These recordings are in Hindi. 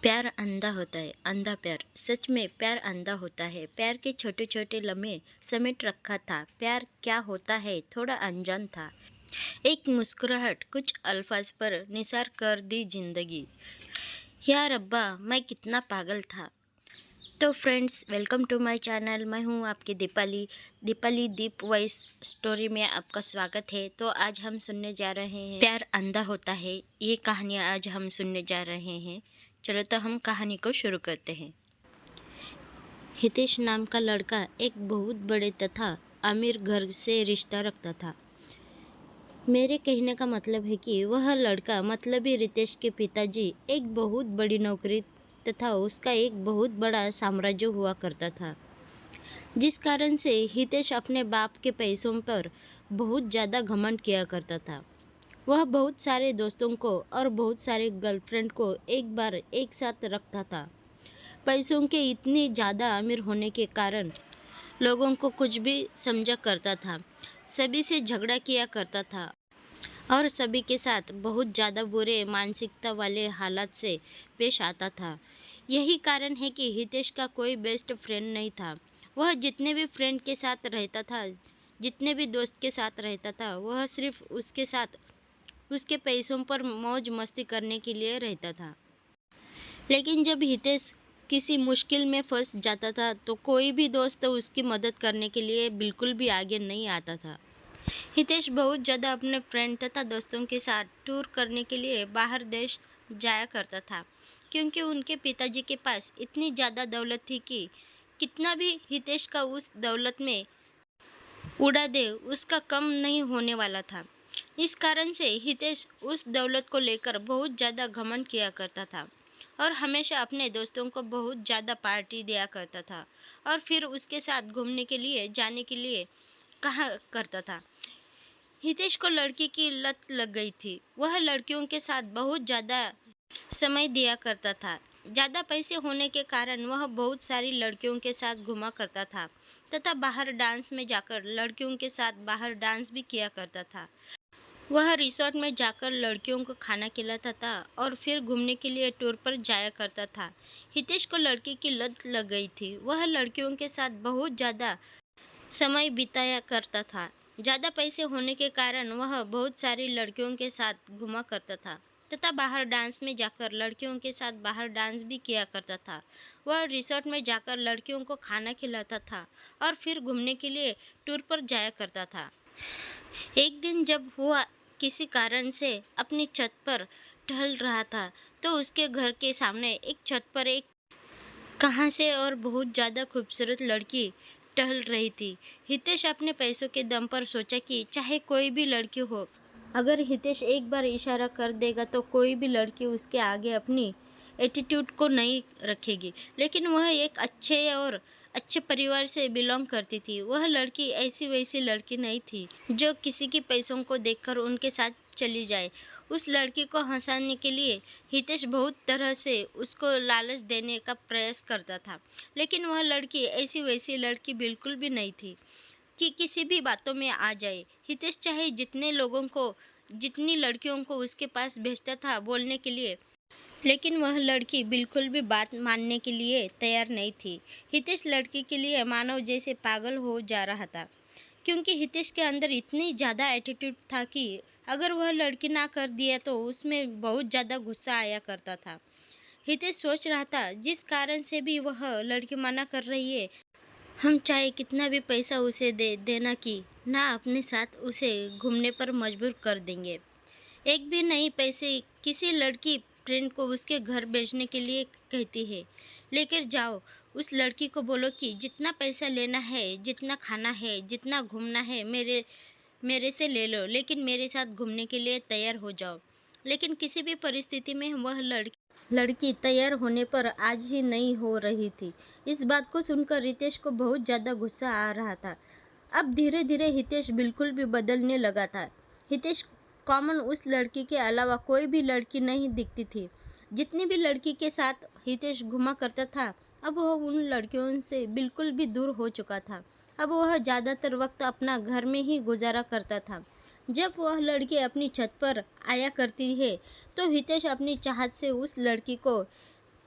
प्यार अंधा होता है, अंधा प्यार। सच में प्यार अंधा होता है। प्यार के छोटे छोटे लम्हे समेट रखा था। प्यार क्या होता है थोड़ा अनजान था। एक मुस्कुराहट कुछ अल्फाज पर निसार कर दी जिंदगी। यार अब्बा मैं कितना पागल था। तो friends, welcome to my channel. मैं हूँ आपकी दीपाली दीप वॉइस स्टोरी में आपका स्वागत है। तो आज हम सुनने जा रहे हैं प्यार अंधा होता है। ये कहानी आज हम सुनने जा रहे हैं। चलो तो हम कहानी को शुरू करते हैं। हितेश नाम का लड़का एक बहुत बड़े तथा अमीर घर से रिश्ता रखता था। मेरे कहने का मतलब है कि वह लड़का मतलबी रितेश के पिताजी एक बहुत बड़ी नौकरी तथा उसका एक बहुत बड़ा साम्राज्य हुआ करता था, जिस कारण से हितेश अपने बाप के पैसों पर बहुत ज़्यादा घमंड किया करता था। वह बहुत सारे दोस्तों को और बहुत सारे गर्लफ्रेंड को एक बार एक साथ रखता था। पैसों के इतने ज़्यादा अमीर होने के कारण लोगों को कुछ भी समझा करता था, सभी से झगड़ा किया करता था और सभी के साथ बहुत ज़्यादा बुरे मानसिकता वाले हालात से पेश आता था। यही कारण है कि हितेश का कोई बेस्ट फ्रेंड नहीं था। वह जितने भी फ्रेंड के साथ रहता था, जितने भी दोस्त के साथ रहता था, वह सिर्फ उसके साथ उसके पैसों पर मौज मस्ती करने के लिए रहता था। लेकिन जब हितेश किसी मुश्किल में फंस जाता था तो कोई भी दोस्त उसकी मदद करने के लिए बिल्कुल भी आगे नहीं आता था। हितेश बहुत ज़्यादा अपने फ्रेंड तथा दोस्तों के साथ टूर करने के लिए बाहर देश जाया करता था, क्योंकि उनके पिताजी के पास इतनी ज़्यादा दौलत थी कि कितना भी हितेश का उस दौलत में उड़ा दे उसका कम नहीं होने वाला था। इस कारण से हितेश उस दौलत को लेकर बहुत ज़्यादा घमंड किया करता था और हमेशा अपने दोस्तों को बहुत ज़्यादा पार्टी दिया करता था और फिर उसके साथ घूमने के लिए जाने के लिए कहा करता था। हितेश को लड़की की लत लग गई थी। वह लड़कियों के साथ बहुत ज़्यादा समय दिया करता था। ज़्यादा पैसे होने के कारण वह बहुत सारी लड़कियों के साथ घुमा करता था तथा बाहर डांस में जाकर लड़कियों के साथ बाहर डांस भी किया करता था। वह रिसोर्ट में जाकर लड़कियों को खाना खिलाता था और फिर घूमने के लिए टूर पर जाया करता था। हितेश को लड़की की लत लग गई थी। वह लड़कियों के साथ बहुत ज़्यादा समय बिताया करता था। ज़्यादा पैसे होने के कारण वह बहुत सारी लड़कियों के साथ घुमा करता था तथा बाहर डांस में जाकर लड़कियों के साथ बाहर डांस भी किया करता था। वह रिसोर्ट में जाकर लड़कियों को खाना खिलाता था और फिर घूमने के लिए टूर पर जाया करता था। एक दिन जब वह किसी कारण से अपनी छत पर टहल रहा था तो उसके घर के सामने एक छत पर एक कहाँ से और बहुत ज़्यादा खूबसूरत लड़की टहल रही थी। हितेश अपने पैसों के दम पर सोचा कि चाहे कोई भी लड़की हो, अगर हितेश एक बार इशारा कर देगा तो कोई भी लड़की उसके आगे अपनी एटीट्यूड को नहीं रखेगी। लेकिन वह एक अच्छे परिवार से बिलोंग करती थी। वह लड़की ऐसी वैसी लड़की नहीं थी जो किसी के पैसों को देखकर उनके साथ चली जाए। उस लड़की को हंसाने के लिए हितेश बहुत तरह से उसको लालच देने का प्रयास करता था, लेकिन वह लड़की ऐसी वैसी लड़की बिल्कुल भी नहीं थी कि किसी भी बातों में आ जाए। हितेश चाहे जितनी लड़कियों को उसके पास भेजता था बोलने के लिए, लेकिन वह लड़की बिल्कुल भी बात मानने के लिए तैयार नहीं थी। हितेश लड़की के लिए मानव जैसे पागल हो जा रहा था, क्योंकि हितेश के अंदर इतनी ज़्यादा एटीट्यूड था कि अगर वह लड़की ना कर दिया तो उसमें बहुत ज़्यादा गुस्सा आया करता था। हितेश सोच रहा था जिस कारण से भी वह लड़की मना कर रही है, हम चाहे कितना भी पैसा उसे दे देना कि ना अपने साथ उसे घूमने पर मजबूर कर देंगे। एक भी नहीं पैसे किसी लड़की फ्रेंड को उसके घर भेजने के लिए कहती है, लेकर जाओ उस लड़की को बोलो कि जितना पैसा लेना है, जितना खाना है, जितना घूमना है मेरे मेरे से ले लो, लेकिन मेरे साथ घूमने के लिए तैयार हो जाओ। लेकिन किसी भी परिस्थिति में वह लड़की तैयार होने पर आज ही नहीं हो रही थी। इस बात को सुनकर रितेश को बहुत ज़्यादा गुस्सा आ रहा था। अब धीरे धीरे हितेश बिल्कुल भी बदलने लगा था। हितेश कॉमन उस लड़की के अलावा कोई भी लड़की नहीं दिखती थी। जितनी भी लड़की के साथ हितेश घुमा करता था, अब वह उन लड़कियों से बिल्कुल भी दूर हो चुका था। अब वह ज़्यादातर वक्त अपना घर में ही गुजारा करता था। जब वह लड़की अपनी छत पर आया करती है तो हितेश अपनी चाहत से उस लड़की को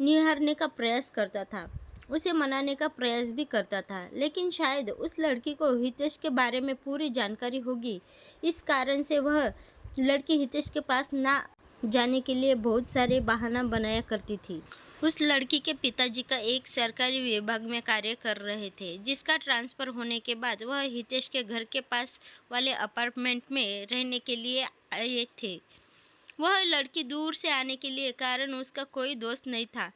निहारने का प्रयास करता था, उसे मनाने का प्रयास भी करता था, लेकिन शायद उस लड़की को हितेश के बारे में पूरी जानकारी होगी। इस कारण से वह लड़की हितेश के पास ना जाने के लिए बहुत सारे बहाना बनाया करती थी। उस लड़की के पिताजी का एक सरकारी विभाग में कार्य कर रहे थे, जिसका ट्रांसफ़र होने के बाद वह हितेश के घर के पास वाले अपार्टमेंट में रहने के लिए आए थे। वह लड़की दूर से आने के लिए कारण उसका कोई दोस्त नहीं था।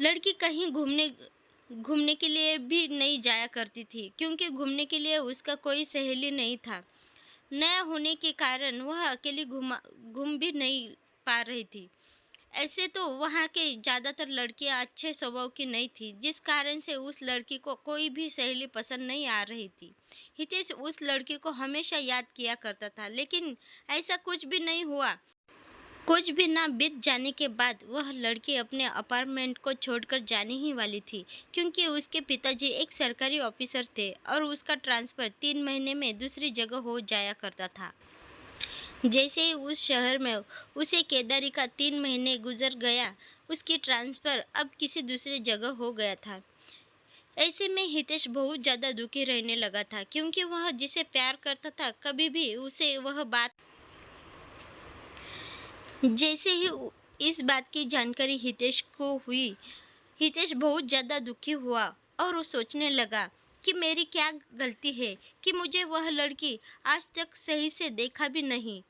लड़की कहीं घूमने घूमने के लिए भी नहीं जाया करती थी, क्योंकि घूमने के लिए उसका कोई सहेली नहीं था। नया होने के कारण वह अकेली घूम भी नहीं पा रही थी। ऐसे तो वहाँ के ज़्यादातर लड़कियाँ अच्छे स्वभाव की नहीं थी, जिस कारण से उस लड़की को कोई भी सहेली पसंद नहीं आ रही थी। हितेश उस लड़की को हमेशा याद किया करता था, लेकिन ऐसा कुछ भी नहीं हुआ। कुछ भी ना बीत जाने के बाद वह लड़की अपने अपार्टमेंट को छोड़कर जाने ही वाली थी, क्योंकि उसके पिताजी एक सरकारी ऑफिसर थे और उसका ट्रांसफ़र 3 महीने में दूसरी जगह हो जाया करता था। जैसे ही उस शहर में उसे केदारी का 3 महीने गुजर गया, उसकी ट्रांसफ़र अब किसी दूसरी जगह हो गया था। ऐसे में हितेश बहुत ज़्यादा दुखी रहने लगा था, क्योंकि वह जिसे प्यार करता था, कभी भी उसे वह बात जैसे ही इस बात की जानकारी हितेश को हुई, हितेश बहुत ज़्यादा दुखी हुआ और वो सोचने लगा कि मेरी क्या गलती है कि मुझे वह लड़की आज तक सही से देखा भी नहीं।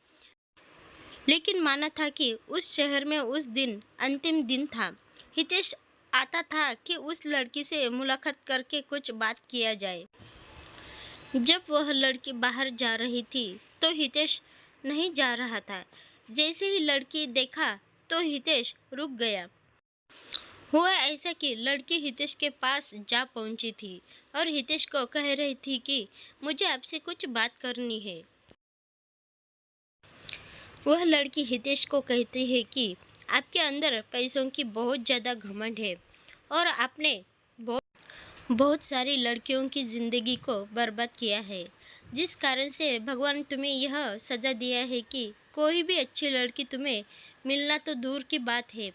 लेकिन माना था कि उस शहर में उस दिन अंतिम दिन था। हितेश आता था कि उस लड़की से मुलाकात करके कुछ बात किया जाए। जब वह लड़की बाहर जा रही थी, तो हितेश नहीं जा रहा था। जैसे ही लड़की देखा, तो हितेश रुक गया। हुआ ऐसा कि लड़की हितेश के पास जा पहुंची थी और हितेश को कह रही थी कि मुझे आपसे कुछ बात करनी है। वह लड़की हितेश को कहती है कि आपके अंदर पैसों की बहुत ज़्यादा घमंड है और आपने बहुत सारी लड़कियों की ज़िंदगी को बर्बाद किया है, जिस कारण से भगवान तुम्हें यह सज़ा दिया है कि कोई भी अच्छी लड़की तुम्हें मिलना तो दूर की बात है,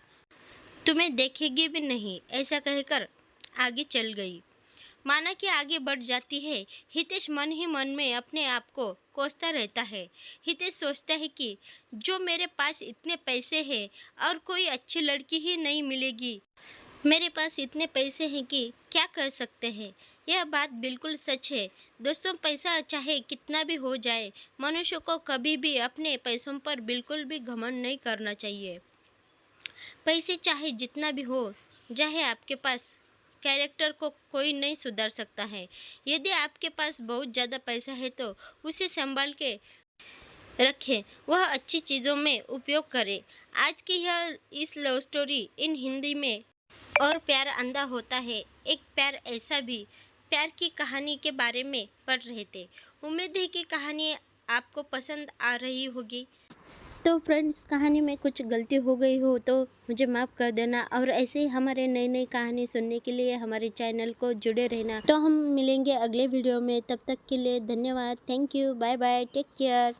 तुम्हें देखेगी भी नहीं। ऐसा कहकर आगे चल गई। माना कि आगे बढ़ जाती है। हितेश मन ही मन में अपने आप को कोसता रहता है। हितेश सोचता है कि जो मेरे पास इतने पैसे हैं और कोई अच्छी लड़की ही नहीं मिलेगी। मेरे पास इतने पैसे हैं कि क्या कर सकते हैं। यह बात बिल्कुल सच है। दोस्तों, पैसा चाहे कितना भी हो जाए, मनुष्य को कभी भी अपने पैसों पर बिल्कुल भी घमंड नहीं करना चाहिए। पैसे चाहे जितना भी हो, चाहे आपके पास कैरेक्टर को कोई नहीं सुधार सकता है। यदि आपके पास बहुत ज़्यादा पैसा है तो उसे संभाल के रखें, वह अच्छी चीज़ों में उपयोग करें। आज की यह इस लव स्टोरी इन हिंदी में और प्यार अंधा होता है, एक प्यार ऐसा भी, प्यार की कहानी के बारे में पढ़ रहे थे। उम्मीद है कि कहानी आपको पसंद आ रही होगी। तो फ्रेंड्स, कहानी में कुछ गलती हो गई हो तो मुझे माफ़ कर देना, और ऐसे ही हमारे नई नई कहानी सुनने के लिए हमारे चैनल को जुड़े रहना। तो हम मिलेंगे अगले वीडियो में, तब तक के लिए धन्यवाद। Thank you, bye bye, take care.